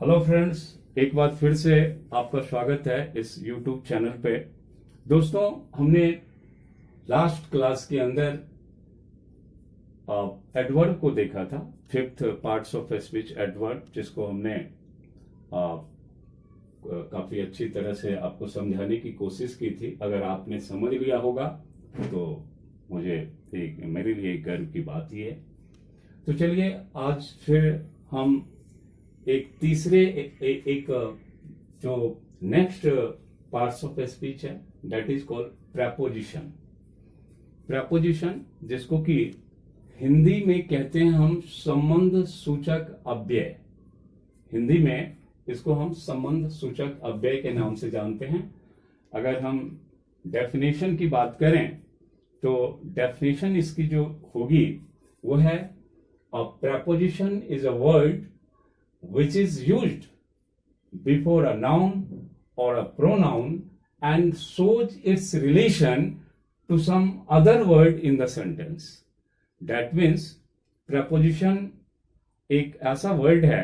Hello friends, एक बार फिर से आपका स्वागत है इस यूट्यूब चैनल पे। दोस्तों, हमने लास्ट क्लास के अंदर एडवर्ब को देखा था, fifth parts of speech adverb, जिसको हमने काफी अच्छी तरह से आपको समझाने की कोशिश की थी। अगर आपने समझ लिया होगा तो मेरे लिए गर्व की बात ही है। तो चलिए आज फिर हम एक तीसरे एक जो नेक्स्ट पार्ट्स ऑफ स्पीच है, that is called preposition. Preposition, जिसको कि हिंदी में कहते हैं हम संबंध सूचक अव्यय। हिंदी में इसको हम संबंध सूचक अव्यय के नाम से जानते हैं। अगर हम डेफिनेशन की बात करें तो डेफिनेशन इसकी जो होगी वो है, a preposition is a word which is used before a noun or a pronoun and shows its relation to some other word in the sentence. That means preposition एक ऐसा वर्ड है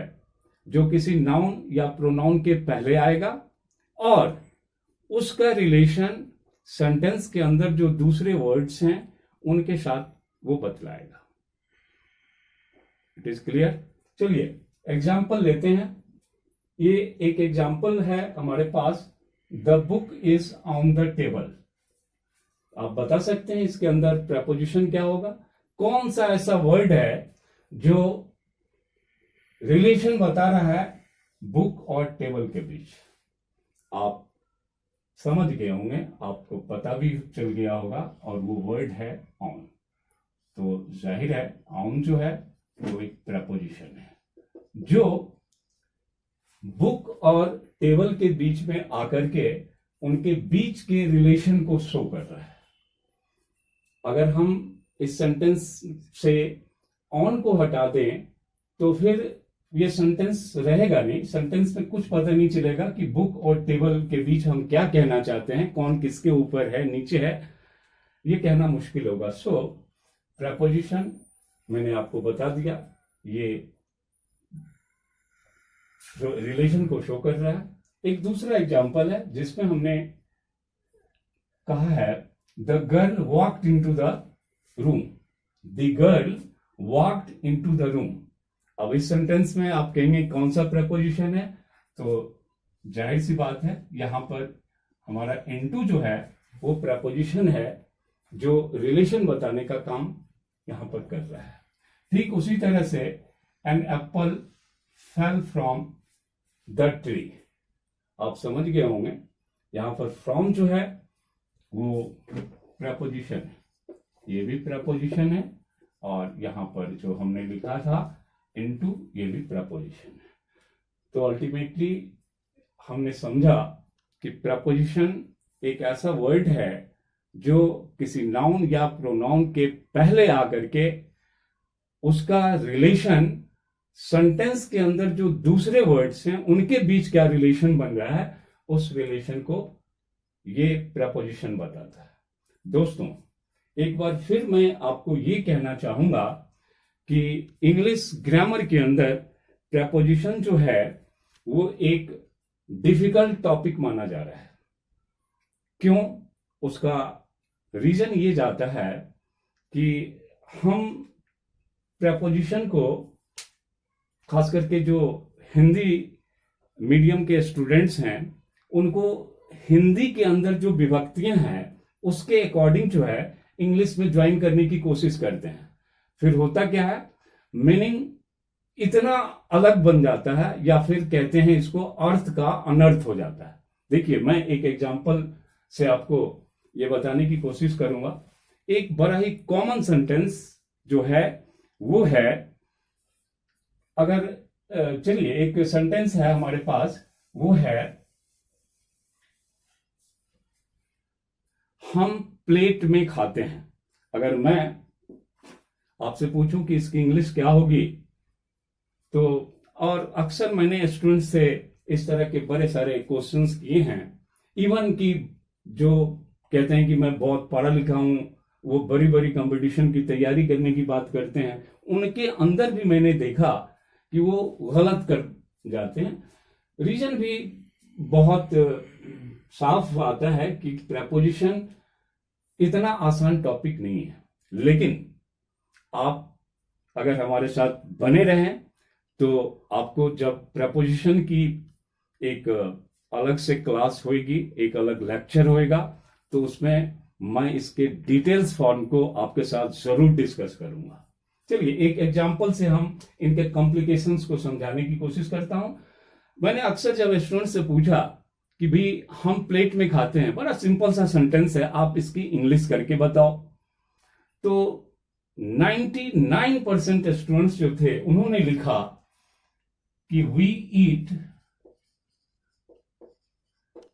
जो किसी नाउन या प्रोनाउन के पहले आएगा और उसका रिलेशन सेंटेंस के अंदर जो दूसरे वर्ड्स हैं उनके साथ वो बतलाएगा। It is clear. चलिए एग्जाम्पल लेते हैं। ये एक एग्जाम्पल है हमारे पास, the book is on the table. आप बता सकते हैं इसके अंदर प्रेपोजिशन क्या होगा, कौन सा ऐसा वर्ड है जो रिलेशन बता रहा है बुक और टेबल के बीच। आप समझ गए होंगे, आपको पता भी चल गया होगा, और वो वर्ड है ऑन। तो जाहिर है ऑन जो है वो एक प्रेपोजिशन है जो बुक और टेबल के बीच में आकर के उनके बीच के रिलेशन को शो कर रहा है। अगर हम इस सेंटेंस से ऑन को हटा दें तो फिर ये सेंटेंस रहेगा नहीं। सेंटेंस में कुछ पता नहीं चलेगा कि बुक और टेबल के बीच हम क्या कहना चाहते हैं, कौन किसके ऊपर है, नीचे है, ये कहना मुश्किल होगा। सो प्रेपोजिशन मैंने आपको बता दिया, ये रिलेशन को शो कर रहा है। एक दूसरा एग्जांपल है जिसमें हमने कहा है, the girl walked into the room. The girl walked into the room. अब इस सेंटेंस में आप कहेंगे कौन सा प्रेपोजिशन है, तो जाहिर सी बात है यहां पर हमारा इनटू जो है वो प्रेपोजिशन है जो रिलेशन बताने का काम यहां पर कर रहा है। ठीक उसी तरह से an apple fell from the tree. आप समझ गए होंगे यहां पर फ्रॉम जो है वो प्रेपोजिशन है, ये भी प्रेपोजिशन है, और यहां पर जो हमने लिखा था इनटू, ये भी प्रेपोजिशन है। तो अल्टीमेटली हमने समझा कि प्रेपोजिशन एक ऐसा वर्ड है जो किसी नाउन या प्रोनाउन के पहले आकर के उसका रिलेशन सेंटेंस के अंदर जो दूसरे वर्ड्स हैं उनके बीच क्या रिलेशन बन रहा है, उस रिलेशन को ये प्रेपोजिशन बताता है। दोस्तों, एक बार फिर मैं आपको ये कहना चाहूंगा कि इंग्लिश ग्रामर के अंदर प्रेपोजिशन जो है वो एक डिफिकल्ट टॉपिक माना जा रहा है। क्यों? उसका रीजन ये जाता है कि हम प्रेपोजिशन को, खास करके जो हिंदी मीडियम के स्टूडेंट्स हैं, उनको हिंदी के अंदर जो विभक्तियां हैं उसके अकॉर्डिंग जो है इंग्लिश में ज्वाइन करने की कोशिश करते हैं। फिर होता क्या है, मीनिंग इतना अलग बन जाता है, या फिर कहते हैं इसको अर्थ का अनर्थ हो जाता है। देखिए, मैं एक एग्जांपल से आपको ये बताने की कोशिश करूंगा। एक बड़ा ही कॉमन सेंटेंस जो है वो है, अगर चलिए एक सेंटेंस है हमारे पास, वो है, हम प्लेट में खाते हैं। अगर मैं आपसे पूछूं कि इसकी इंग्लिश क्या होगी, तो और अक्सर मैंने स्टूडेंट से इस तरह के बड़े सारे क्वेश्चंस किए हैं, इवन कि जो कहते हैं कि मैं बहुत पढ़ा लिखा हूं, वो बड़ी बड़ी कंपटीशन की तैयारी करने की बात करते हैं, उनके अंदर भी मैंने देखा कि वो गलत जाते हैं। रीजन भी बहुत साफ आता है कि प्रेपोजिशन इतना आसान टॉपिक नहीं है, लेकिन आप अगर हमारे साथ बने रहें तो आपको जब प्रेपोजिशन की एक अलग से क्लास होगी, एक अलग लेक्चर होएगा, तो उसमें मैं इसके डिटेल्स फॉर्म को आपके साथ जरूर डिस्कस करूंगा। चलिए एक एग्जांपल से हम इनके कॉम्प्लिकेशंस को समझाने की कोशिश करता हूं। मैंने अक्सर जब स्टूडेंट से पूछा कि भी हम प्लेट में खाते हैं, बड़ा सिंपल सा सेंटेंस है, आप इसकी इंग्लिश करके बताओ, तो 99% स्टूडेंट्स जो थे उन्होंने लिखा कि we eat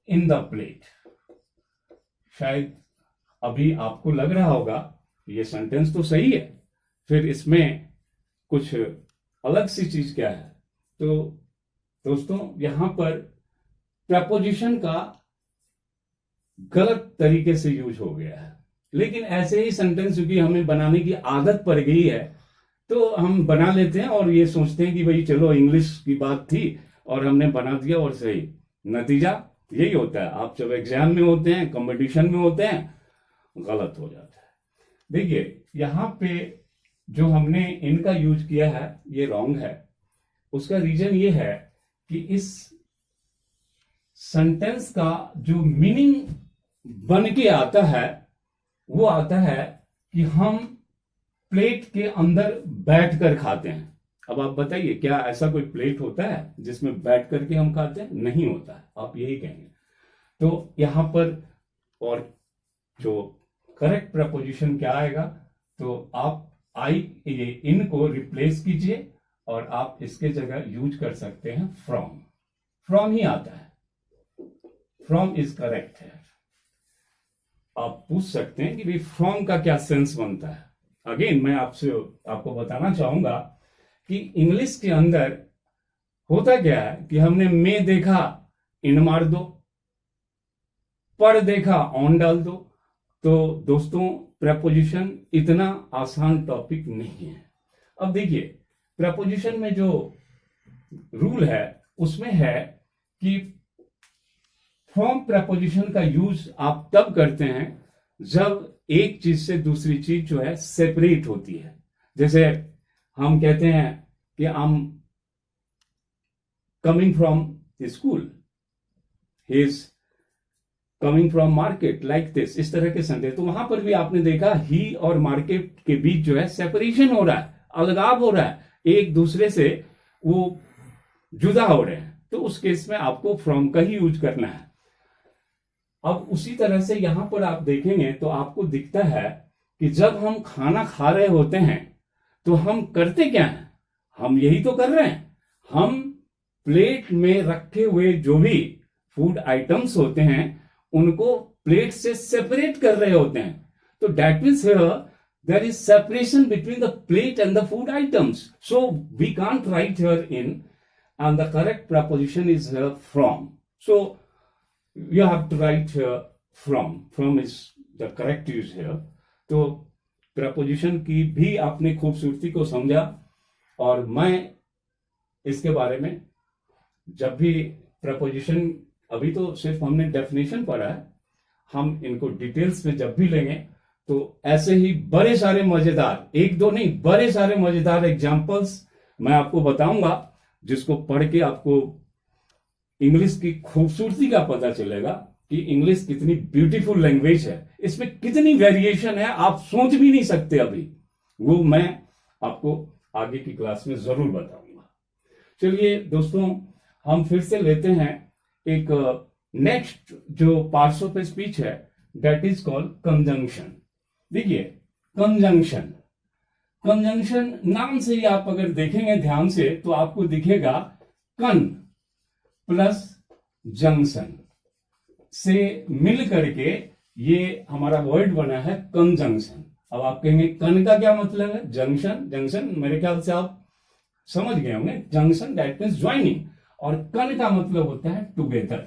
in the plate. शायद अभी आपको लग रहा होगा ये सेंटेंस तो सही है, फिर इसमें कुछ अलग सी चीज क्या है। तो दोस्तों यहां पर प्रेपोजिशन का गलत तरीके से यूज हो गया है, लेकिन ऐसे ही सेंटेंस क्योंकि हमें बनाने की आदत पड़ गई है तो हम बना लेते हैं और ये सोचते हैं कि भाई चलो इंग्लिश की बात थी और हमने बना दिया और सही। नतीजा यही होता है, आप जब एग्जाम में होते हैं, कंपटीशन में होते हैं, गलत हो जाता है। देखिए यहां पे जो हमने इनका यूज किया है ये रॉन्ग है। उसका रीजन ये है कि इस सेंटेंस का जो मीनिंग बन के आता है वो आता है कि हम प्लेट के अंदर बैठकर खाते हैं। अब आप बताइए क्या ऐसा कोई प्लेट होता है जिसमें बैठ करके हम खाते हैं? नहीं होता है, आप यही कहेंगे। तो यहां पर और जो करेक्ट प्रपोजिशन क्या आएगा, तो आप आई ये इन को रिप्लेस कीजिए और आप इसके जगह यूज कर सकते हैं फ्रॉम। फ्रॉम ही आता है, फ्रॉम इज करेक्ट है। आप पूछ सकते हैं कि भाई फ्रॉम का क्या सेंस बनता है। अगेन मैं आपको बताना चाहूंगा कि इंग्लिश के अंदर होता क्या है कि हमने में देखा इन मार दो, पर देखा ऑन डाल दो। तो दोस्तों प्रेपोजिशन इतना आसान टॉपिक नहीं है। अब देखिए प्रेपोजिशन में जो रूल है उसमें है कि फ्रॉम प्रेपोजिशन का यूज आप तब करते हैं जब एक चीज से दूसरी चीज जो है सेपरेट होती है। जैसे हम कहते हैं कि I am coming from school, he is coming from market, like this, इस तरह के सेंटेंस। तो वहां पर भी आपने देखा ही और मार्केट के बीच जो है सेपरेशन हो रहा है, अलगाव हो रहा है, एक दूसरे से वो जुदा हो रहे हैं। तो उस केस में आपको फ्रॉम का ही यूज करना है। अब उसी तरह से यहां पर आप देखेंगे तो आपको दिखता है कि जब हम खाना खा रहे होते हैं तो हम करते क्या हैं? हम यही तो कर रहे हैं, हम प्लेट में रखे हुए जो भी फूड आइटम्स होते हैं उनको प्लेट से सेपरेट कर रहे होते हैं। तो that means here there is separation between the plate and the food items. So we can't write here in, and the correct preposition is here from. So you have to write here from. From is the correct use here. तो preposition की भी आपने खूबसूरती को समझा और मैं इसके बारे में जब भी प्रपोजिशन, अभी तो सिर्फ हमने डेफिनेशन पढ़ा है, हम इनको डिटेल्स में जब भी लेंगे तो ऐसे ही बड़े सारे मजेदार, एक दो नहीं बड़े सारे मजेदार एग्जाम्पल्स मैं आपको बताऊंगा जिसको पढ़ के आपको इंग्लिश की खूबसूरती का पता चलेगा कि इंग्लिश कितनी ब्यूटीफुल लैंग्वेज है, इसमें कितनी वेरिएशन है आप सोच भी नहीं सकते अभी। वो मैं आपको आगे की क्लास में जरूर बताऊंगा। चलिए दोस्तों हम फिर से लेते हैं एक नेक्स्ट जो पार्ट्स ऑफ स्पीच है, दैट इज कॉल्ड कंजंक्शन। देखिए कंजंक्शन, कंजंक्शन नाम से ही आप अगर देखेंगे ध्यान से तो आपको दिखेगा कन प्लस जंक्शन से मिल करके ये हमारा वर्ड बना है कंजंक्शन। अब आप कहेंगे कन का क्या मतलब है? जंक्शन, जंक्शन मेरे ख्याल से आप समझ गए होंगे। जंक्शन दैट मीन्स ज्वाइनिंग, और कन का मतलब होता है टुगेदर,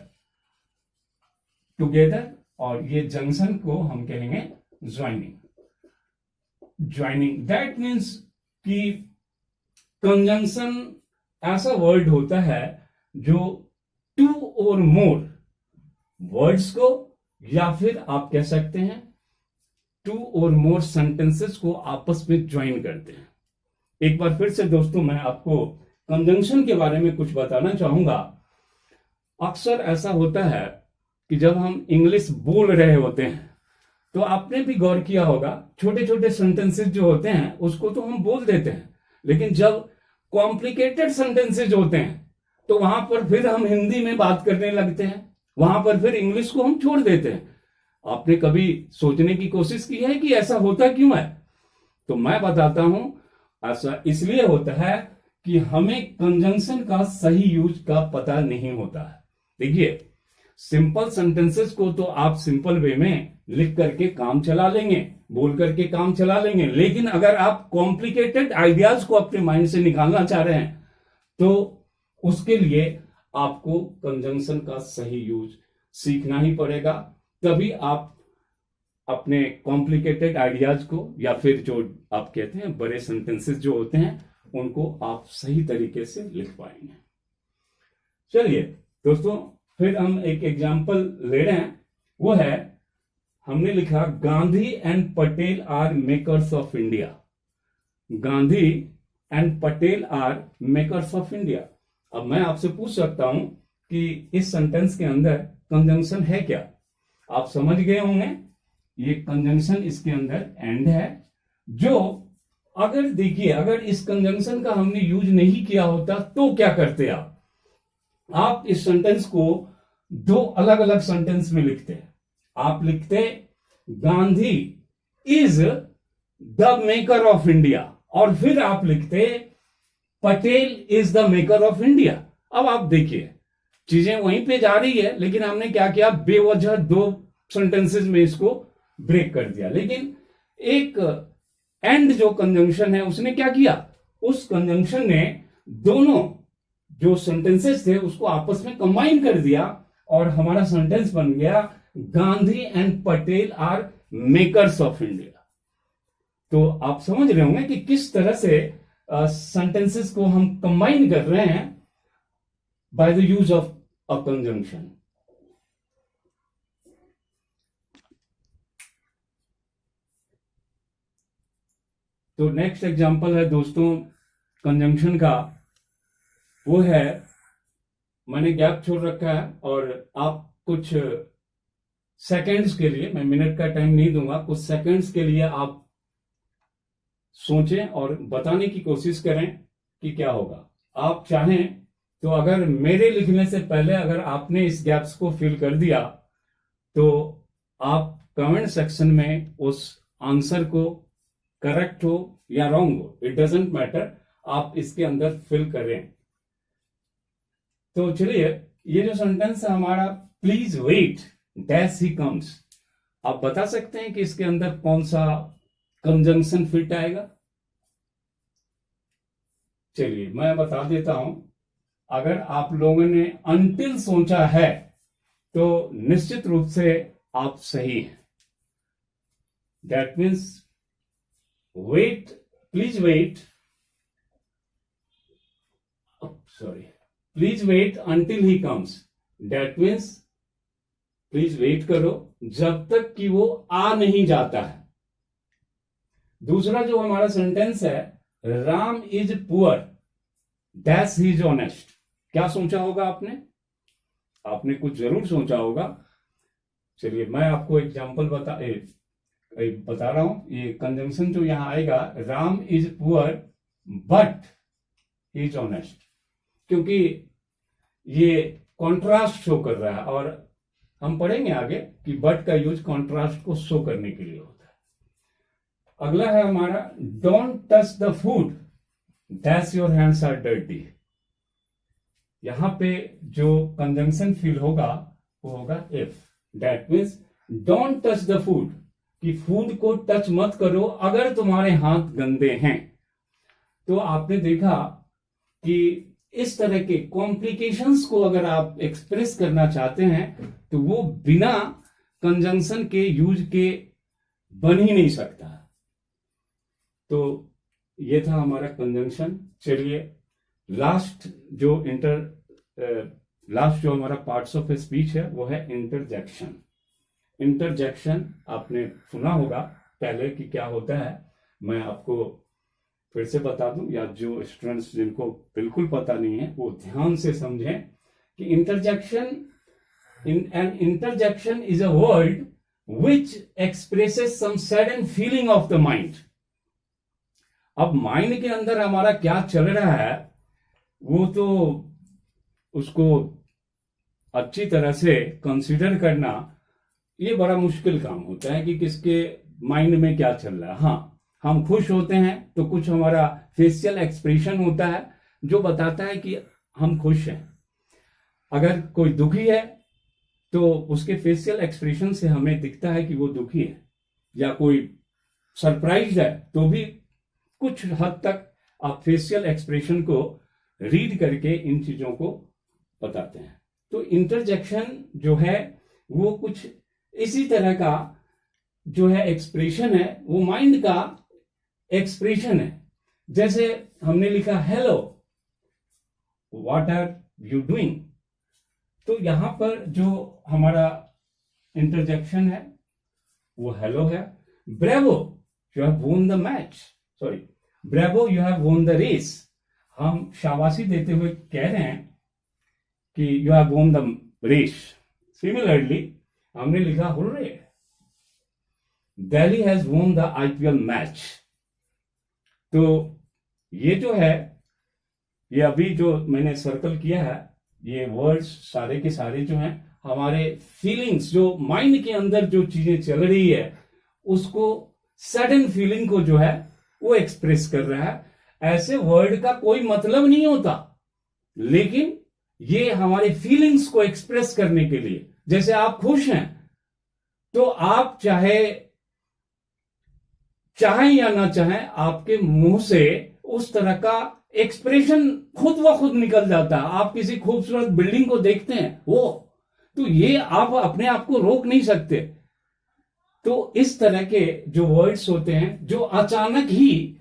टुगेदर, और ये जंक्शन को हम कहेंगे ज्वाइनिंग। ज्वाइनिंग दैट मीन्स कि कंजंक्शन ऐसा वर्ड होता है जो टू और मोर वर्ड्स को या फिर आप कह सकते हैं टू और मोर सेंटेंसेस को आपस में ज्वाइन करते हैं। एक बार फिर से दोस्तों मैं आपको कंजंक्शन के बारे में कुछ बताना चाहूंगा। अक्सर ऐसा होता है कि जब हम इंग्लिश बोल रहे होते हैं तो आपने भी गौर किया होगा, छोटे छोटे सेंटेंसेस जो होते हैं उसको तो हम बोल देते हैं, लेकिन जब कॉम्प्लिकेटेड सेंटेंसेस होते हैं तो वहां पर फिर हम हिंदी में बात करने लगते हैं, वहां पर फिर इंग्लिश को हम छोड़ देते हैं। आपने कभी सोचने की कोशिश की है कि ऐसा होता क्यों है? तो मैं बताता हूं, ऐसा इसलिए होता है कि हमें कंजंक्शन का सही यूज का पता नहीं होता है। देखिए, सिंपल सेंटेंसेस को तो आप सिंपल वे में लिख करके काम चला लेंगे, बोल करके काम चला लेंगे, लेकिन अगर आप कॉम्प्लिकेटेड आइडियाज को अपने माइंड से निकालना चाह रहे हैं तो उसके लिए आपको कंजंक्शन का सही यूज सीखना ही पड़ेगा। तभी आप अपने कॉम्प्लिकेटेड आइडियाज को या फिर जो आप कहते हैं बड़े सेंटेंसेस जो होते हैं उनको आप सही तरीके से लिख पाएंगे। चलिए दोस्तों, फिर हम एक एग्जाम्पल ले रहे हैं। वो है, हमने लिखा Gandhi and Patel are makers of India. Gandhi and Patel are makers of India. अब मैं आपसे पूछ सकता हूं कि इस सेंटेंस के अंदर कंजंक्शन है क्या? आप समझ गए होंगे, ये कंजंक्शन इसके अंदर एंड है। जो अगर देखिए, अगर इस कंजंक्शन का हमने यूज नहीं किया होता तो क्या करते आप इस सेंटेंस को दो अलग अलग सेंटेंस में लिखते। आप लिखते Gandhi is the maker of India, और फिर आप लिखते Patel is the maker of India. अब आप देखिए, चीजें वहीं पे जा रही है, लेकिन हमने क्या किया, बेवजह दो सेंटेंसेस में इसको ब्रेक कर दिया। लेकिन एक एंड जो कंजंक्शन है उसने क्या किया, उस कंजंक्शन ने दोनों जो सेंटेंसेस थे उसको आपस में कंबाइन कर दिया और हमारा सेंटेंस बन गया Gandhi and Patel are makers of India. तो आप समझ रहे होंगे कि किस तरह से सेंटेंसेस को हम कंबाइन कर रहे हैं by the use of a conjunction. तो नेक्स्ट एग्जांपल है दोस्तों कंजंक्शन का। वो है, मैंने गैप छोड़ रखा है और आप कुछ सेकंड्स के लिए, मैं मिनट का टाइम नहीं दूंगा, कुछ सेकंड्स के लिए आप सोचें और बताने की कोशिश करें कि क्या होगा। आप चाहें तो अगर मेरे लिखने से पहले अगर आपने इस गैप्स को फिल कर दिया तो आप कमेंट सेक्शन में उस आंसर को करेक्ट हो या रॉन्ग हो, इट डजेंट मैटर, आप इसके अंदर फिल करें। तो चलिए, ये जो सेंटेंस है हमारा, please wait dash he comes, आप बता सकते हैं कि इसके अंदर कौन सा कंजंक्शन फिट आएगा? चलिए मैं बता देता हूं। अगर आप लोगों ने अनटिल सोचा है तो निश्चित रूप से आप सही हैं। That means wait, please wait, sorry, please wait until he comes. That means please wait करो जब तक कि वो आ नहीं जाता है। दूसरा जो हमारा सेंटेंस है, Ram is poor dash he is honest. क्या सोचा होगा आपने? आपने कुछ जरूर सोचा होगा। चलिए मैं आपको एग्जांपल बता रहा हूं। ये कंजंक्शन जो यहां आएगा, Ram is poor but he is honest, क्योंकि ये कॉन्ट्रास्ट शो कर रहा है और हम पढ़ेंगे आगे कि बट का यूज कॉन्ट्रास्ट को शो करने के लिए होता है। अगला है हमारा, don't touch the food dash your hands are dirty. यहां पे जो कंजंक्शन फील होगा वो होगा if. That means don't touch the food, कि फूड को टच मत करो अगर तुम्हारे हाथ गंदे हैं। तो आपने देखा कि इस तरह के कॉम्प्लिकेशंस को अगर आप एक्सप्रेस करना चाहते हैं तो वो बिना कंजंक्शन के यूज के बन ही नहीं सकता। तो ये था हमारा कंजंक्शन। चलिए लास्ट जो हमारा पार्ट्स ऑफ स्पीच है वो है इंटरजेक्शन। इंटरजेक्शन आपने सुना होगा पहले कि क्या होता है, मैं आपको फिर से बता दूं, या जो स्टूडेंट्स जिनको बिल्कुल पता नहीं है वो ध्यान से समझें कि interjection is a word which expresses some sudden feeling of the mind। अब माइंड के अंदर हमारा क्या चल रहा है वो तो उसको अच्छी तरह से कंसीडर करना ये बड़ा मुश्किल काम होता है कि किसके माइंड में क्या चल रहा है। हाँ, हम खुश होते हैं तो कुछ हमारा फेशियल एक्सप्रेशन होता है जो बताता है कि हम खुश हैं। अगर कोई दुखी है तो उसके फेशियल एक्सप्रेशन से हमें दिखता है कि वो दुखी है, या कोई सरप्राइज है तो भी कुछ हद तक आप फेशियल एक्सप्रेशन को रीड करके इन चीजों को बताते हैं। तो इंटरजेक्शन जो है वो कुछ इसी तरह का जो है एक्सप्रेशन है, वो माइंड का एक्सप्रेशन है। जैसे हमने लिखा hello, what are you doing, तो यहां पर जो हमारा इंटरजेक्शन है वो हेलो है। Bravo, you have won the match, sorry, bravo you have won the race, हम शाबाशी देते हुए कह रहे हैं कि you have won the race. Similarly हमने लिखा hurray, Delhi has won the IPL match. तो ये जो है, ये अभी जो मैंने सर्कल किया है, ये वर्ड्स सारे के सारे जो हैं हमारे फीलिंग्स, जो माइंड के अंदर जो चीजें चल रही है उसको, सडन फीलिंग को जो है वो एक्सप्रेस कर रहा है। ऐसे वर्ड का कोई मतलब नहीं होता, लेकिन ये हमारे फीलिंग्स को एक्सप्रेस करने के लिए, जैसे आप खुश हैं तो आप चाहें या ना चाहें आपके मुंह से उस तरह का एक्सप्रेशन खुद व खुद निकल जाता है। आप किसी खूबसूरत बिल्डिंग को देखते हैं वो, तो ये आप अपने आप को रोक नहीं सकते। तो इस तरह के जो वर्ड्स होते हैं जो अचानक ही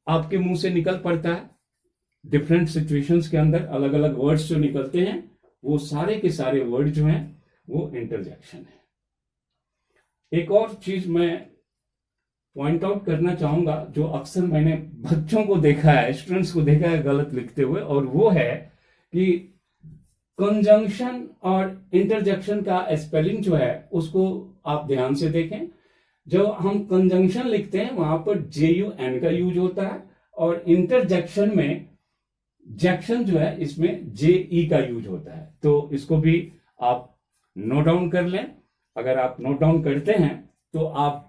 आपके मुंह से निकल पड़ता है, डिफरेंट सिचुएशंस के अंदर अलग अलग वर्ड्स जो निकलते हैं, वो सारे के सारे वर्ड जो हैं वो इंटरजेक्शन है। एक और चीज मैं पॉइंट आउट करना चाहूंगा जो अक्सर मैंने बच्चों को देखा है, स्टूडेंट्स को देखा है गलत लिखते हुए, और वो है कि कंजंक्शन और इंटरजेक्शन का स्पेलिंग जो है उसको आप ध्यान से देखें। जब हम कंजंक्शन लिखते हैं वहां पर JUN का यूज होता है, और इंटरजेक्शन में जैक्शन जो है इसमें JE का यूज होता है। तो इसको भी आप नोट डाउन कर लें। अगर आप नोट डाउन करते हैं तो आप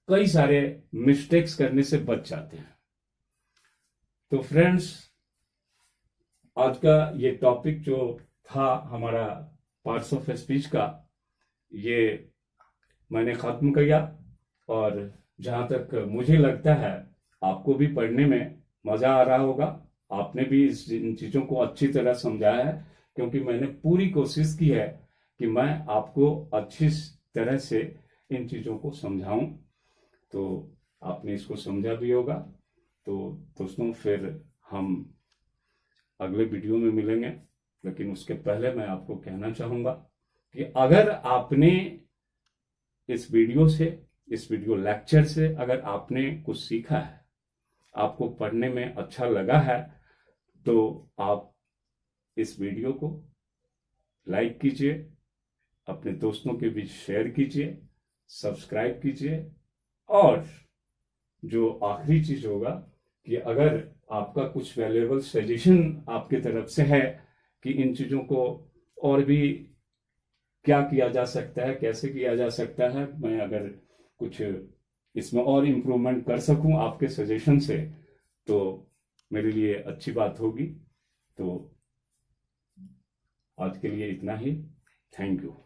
कई सारे मिस्टेक्स करने से बच जाते हैं। तो फ्रेंड्स, आज का ये टॉपिक जो था हमारा पार्ट्स ऑफ स्पीच का, ये मैंने खत्म किया, और जहां तक मुझे लगता है आपको भी पढ़ने में मजा आ रहा होगा। आपने भी इन चीजों को अच्छी तरह समझाया है, क्योंकि मैंने पूरी कोशिश की है कि मैं आपको अच्छी तरह से इन चीजों को समझाऊं। तो आपने इसको समझा भी होगा। तो दोस्तों, फिर हम अगले वीडियो में मिलेंगे, लेकिन उसके पहले मैं आपको कहना चाहूंगा कि अगर आपने इस वीडियो लेक्चर से अगर आपने कुछ सीखा है, आपको पढ़ने में अच्छा लगा है, तो आप इस वीडियो को लाइक कीजिए, अपने दोस्तों के बीच शेयर कीजिए, सब्सक्राइब कीजिए, और जो आखिरी चीज होगा कि अगर आपका कुछ वैल्यूएबल सजेशन आपकी तरफ से है कि इन चीजों को और भी क्या किया जा सकता है, कैसे किया जा सकता है, मैं अगर कुछ इसमें और इम्प्रूवमेंट कर सकूं आपके सजेशन से, तो मेरे लिए अच्छी बात होगी। तो आज के लिए इतना ही। Thank you.